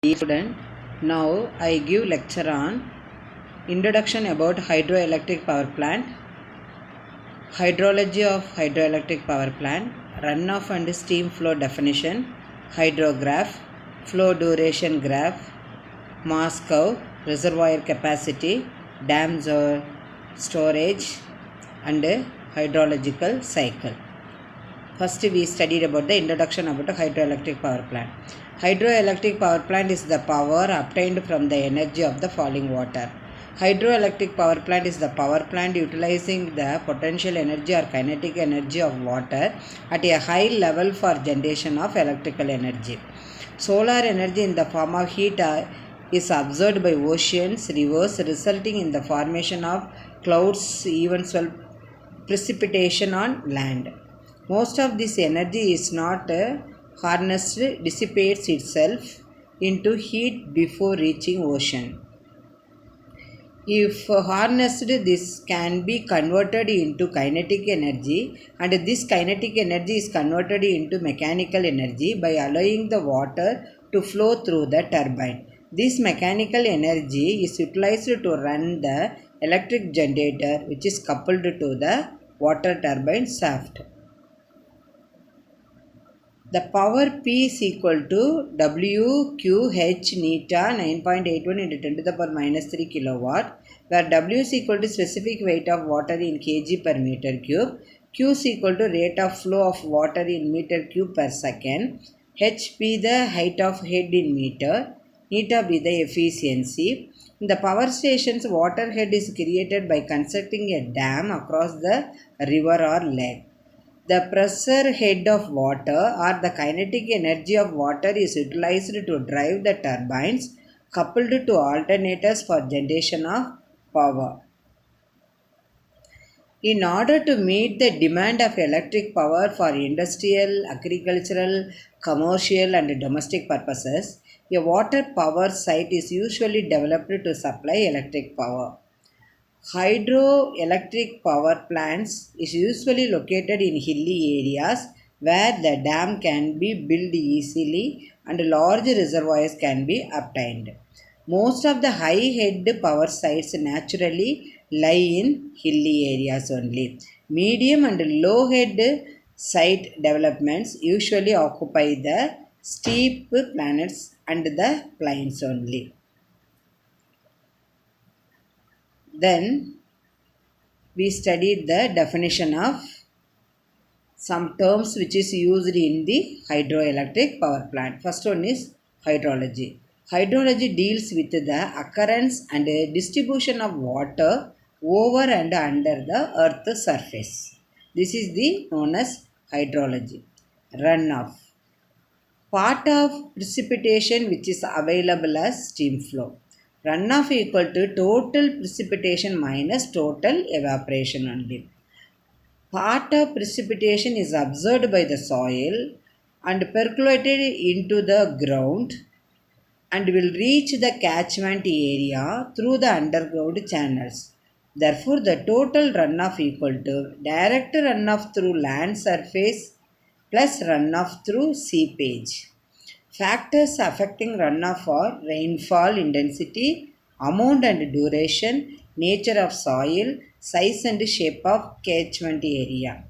Dear student, now I give lecture on introduction about hydroelectric power plant, hydrology of hydroelectric power plant, runoff and steam flow definition, hydrograph, flow duration graph, mass curve, reservoir capacity, dams or storage, and hydrological cycle. First we studied about the introduction about a hydroelectric power plant. Hydroelectric power plant is the power obtained from the energy of the falling water. Hydroelectric power plant is the power plant utilizing the potential energy or kinetic energy of water at a high level for generation of electrical energy. Solar energy in the form of heat is absorbed by oceans, rivers, resulting in the formation of clouds, eventual precipitation on land. Most of this energy is not harnessed, dissipates itself into heat before reaching ocean. If harnessed, this can be converted into kinetic energy, and this kinetic energy is converted into mechanical energy by allowing the water to flow through the turbine. This mechanical energy is utilized to run the electric generator, which is coupled to the water turbine shaft. The power P is equal to WQH neta 9.81 into 10 to the power minus 3 kilowatt, where W is equal to specific weight of water in kg per meter cube, Q is equal to rate of flow of water in meter cube per second, H be the height of head in meter, neta be the efficiency. In the power stations, water head is created by constructing a dam across the river or lake. The pressure head of water or the kinetic energy of water is utilized to drive the turbines coupled to alternators for generation of power. In order to meet the demand of electric power for industrial, agricultural, commercial and domestic purposes, a water power site is usually developed to supply electric power. Hydroelectric power plants is usually located in hilly areas where the dam can be built easily and large reservoirs can be obtained. Most of the high head power sites naturally lie in hilly areas only. Medium and low head site developments usually occupy the steep planets and the plains only. Then we studied the definition of some terms which is used in the hydroelectric power plant. First one is hydrology. Hydrology deals with the occurrence and distribution of water over and under the earth's surface. This is the known as hydrology. Runoff. Part of precipitation which is available as stream flow. Runoff equal to total precipitation minus total evaporation only. Part of precipitation is absorbed by the soil and percolated into the ground and will reach the catchment area through the underground channels. Therefore, the total runoff equal to direct runoff through land surface plus runoff through seepage. Factors affecting runoff are rainfall intensity, amount and duration, nature of soil, size and shape of catchment area.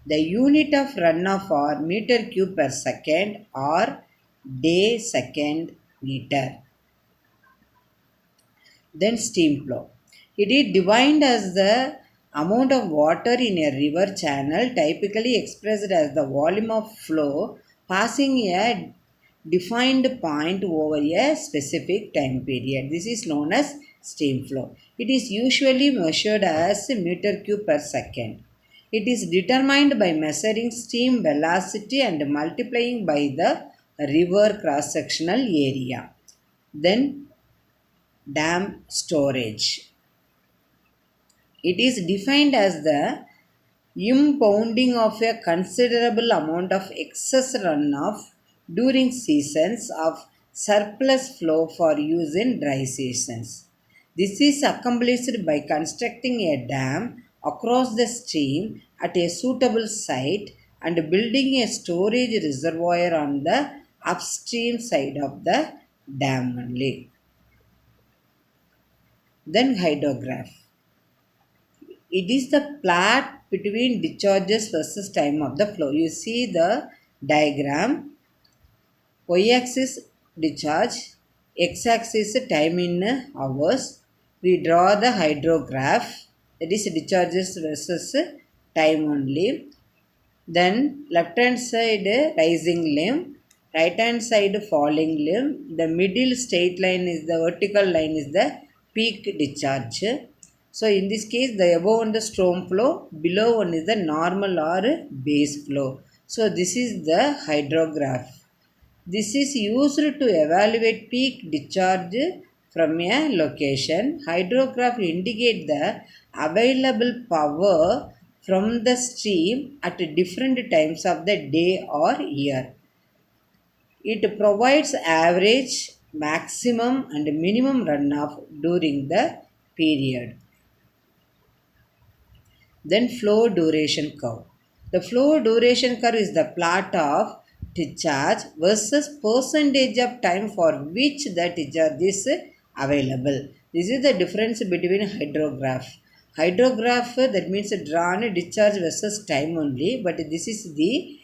The unit of runoff are meter cube per second or day second meter. Then steam flow. It is defined as the amount of water in a river channel, typically expressed as the volume of flow passing a defined point over a specific time period. This is known as steam flow. It is usually measured as meter cube per second. It is determined by measuring steam velocity and multiplying by the river cross-sectional area. Then dam storage. It is defined as the impounding of a considerable amount of excess runoff during seasons of surplus flow for use in dry seasons. This is accomplished by constructing a dam across the stream at a suitable site and building a storage reservoir on the upstream side of the dam only. Then hydrograph. It is the plot between discharges versus time of the flow. You see the diagram. Y-axis discharge, x-axis time in hours. We draw the hydrograph, that is discharges versus time only. Then left hand side rising limb, right hand side falling limb. The middle straight line is the vertical line is the peak discharge. So in this case the above one the storm flow, below one is the normal or base flow. So this is the hydrograph. This is used to evaluate peak discharge from a location. Hydrograph indicate the available power from the stream at different times of the day or year. It provides average, maximum and minimum runoff during the period. Then flow duration curve. The flow duration curve is the plot of discharge versus percentage of time for which the discharge is available. This is the difference between hydrograph. Hydrograph, that means drawn discharge versus time only, but this is the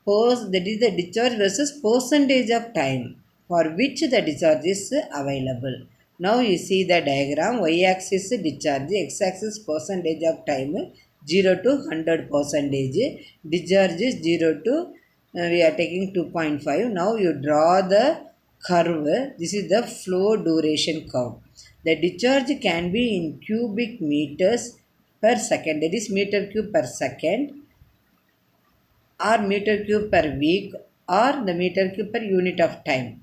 that is the discharge versus percentage of time for which the discharge is available. Now you see the diagram, y-axis discharge, x-axis percentage of time 0 to 100 percentage, discharge is 0 to we are taking 2.5. Now you draw the curve. This is the flow duration curve. The discharge can be in cubic meters per second, that is meter cube per second, or meter cube per week, or the meter cube per unit of time.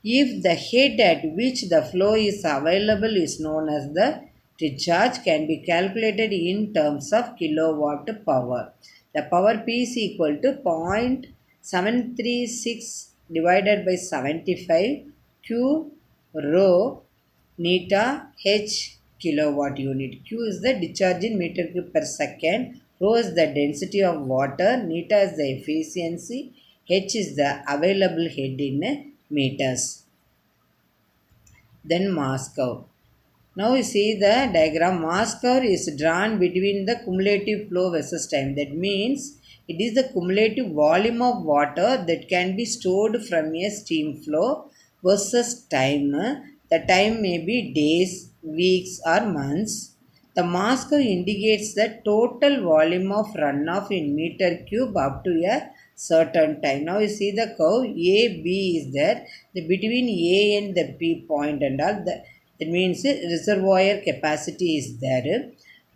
If the head at which the flow is available is known as the discharge, can be calculated in terms of kilowatt power. The power P is equal to 0.736 divided by 75 Q rho neta H kilowatt unit. Q is the discharge in meter cube per second. Rho is the density of water, neta is the efficiency, H is the available head in meters. Then mass curve. Now you see the diagram. Mass curve is drawn between the cumulative flow versus time. That means it is the cumulative volume of water that can be stored from a stream flow versus time. The time may be days, weeks or months. The mass curve indicates the total volume of runoff in meter cube up to a certain time. Now you see the curve, A, B is there. Between A and the P point and all, that means reservoir capacity is there.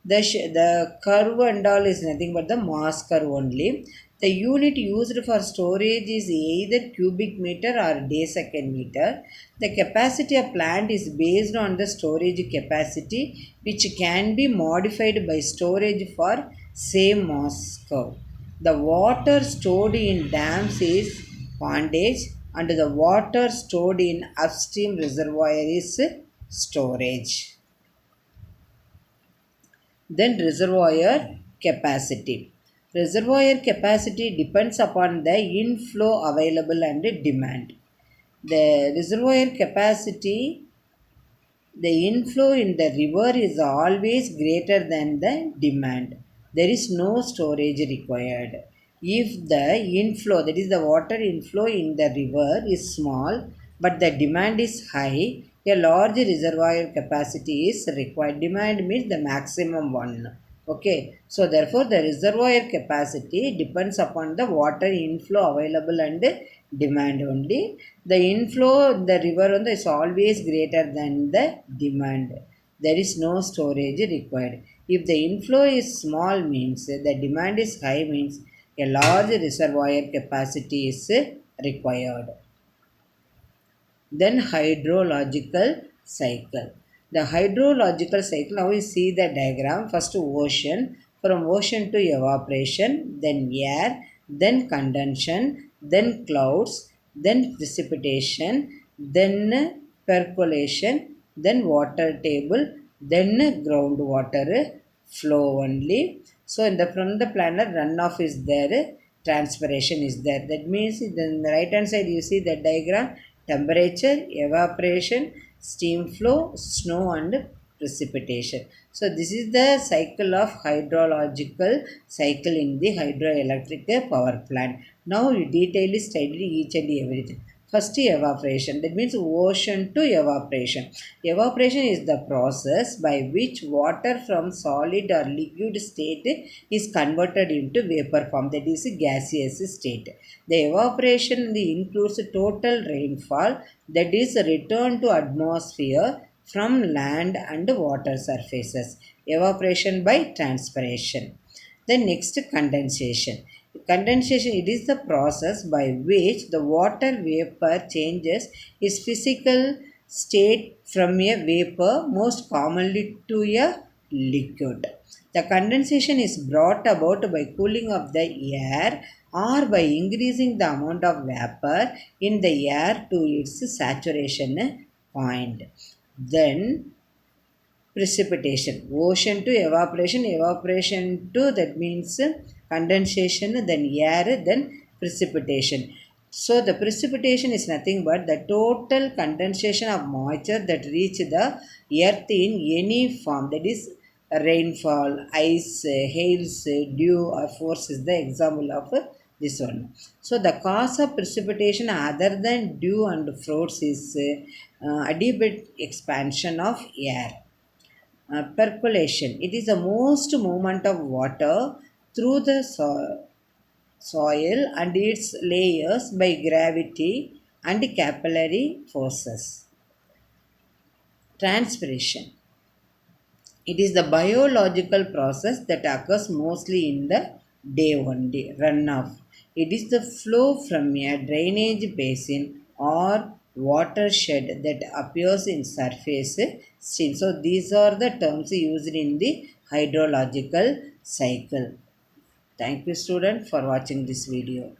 The curve and all is nothing but the mass curve only. The unit used for storage is either cubic meter or day second meter. The capacity of plant is based on the storage capacity, which can be modified by storage for same mass curve. The water stored in dams is pondage, and the water stored in upstream reservoir is storage. Then reservoir capacity. Reservoir capacity depends upon the inflow available and demand. The reservoir capacity, the inflow in the river is always greater than the demand. There is no storage required. If the inflow, that is the water inflow in the river is small but the demand is high, a large reservoir capacity is required. Demand means the maximum one. Okay, so therefore the reservoir capacity depends upon the water inflow available and demand only. The inflow the river is always greater than the demand. There is no storage required. If the inflow is small means the demand is high means a large reservoir capacity is required. Then hydrological cycle. The hydrological cycle, now we see the diagram. First ocean, from ocean to evaporation, then air, then condensation, then clouds, then precipitation, then percolation, then water table, then groundwater flow only. So in the from the planet runoff is there, transpiration is there. That means in the right hand side you see the diagram, temperature, evaporation, steam flow, snow and precipitation. So this is the cycle of hydrological cycle in the hydroelectric power plant. Now we detailedly study each and everything. First, evaporation. That means ocean to evaporation. Evaporation is the process by which water from solid or liquid state is converted into vapor form. That is gaseous state. The evaporation includes total rainfall that is returned to atmosphere from land and water surfaces. Evaporation by transpiration. The next, condensation. Condensation, it is the process by which the water vapor changes its physical state from a vapor most commonly to a liquid. The condensation is brought about by cooling of the air or by increasing the amount of vapor in the air to its saturation point. Then precipitation, ocean to evaporation, evaporation to, that means condensation, then air, then precipitation. So the precipitation is nothing but the total condensation of moisture that reach the earth in any form, that is rainfall, ice, hails, dew or force is the example of this one. So the cause of precipitation other than dew and frost is adiabatic expansion of air. Percolation. It is the most movement of water through the soil and its layers by gravity and capillary forces. Transpiration. It is the biological process that occurs mostly in the day only, runoff. It is the flow from a drainage basin or watershed that appears in surface stream. So these are the terms used in the hydrological cycle. Thank you student for watching this video.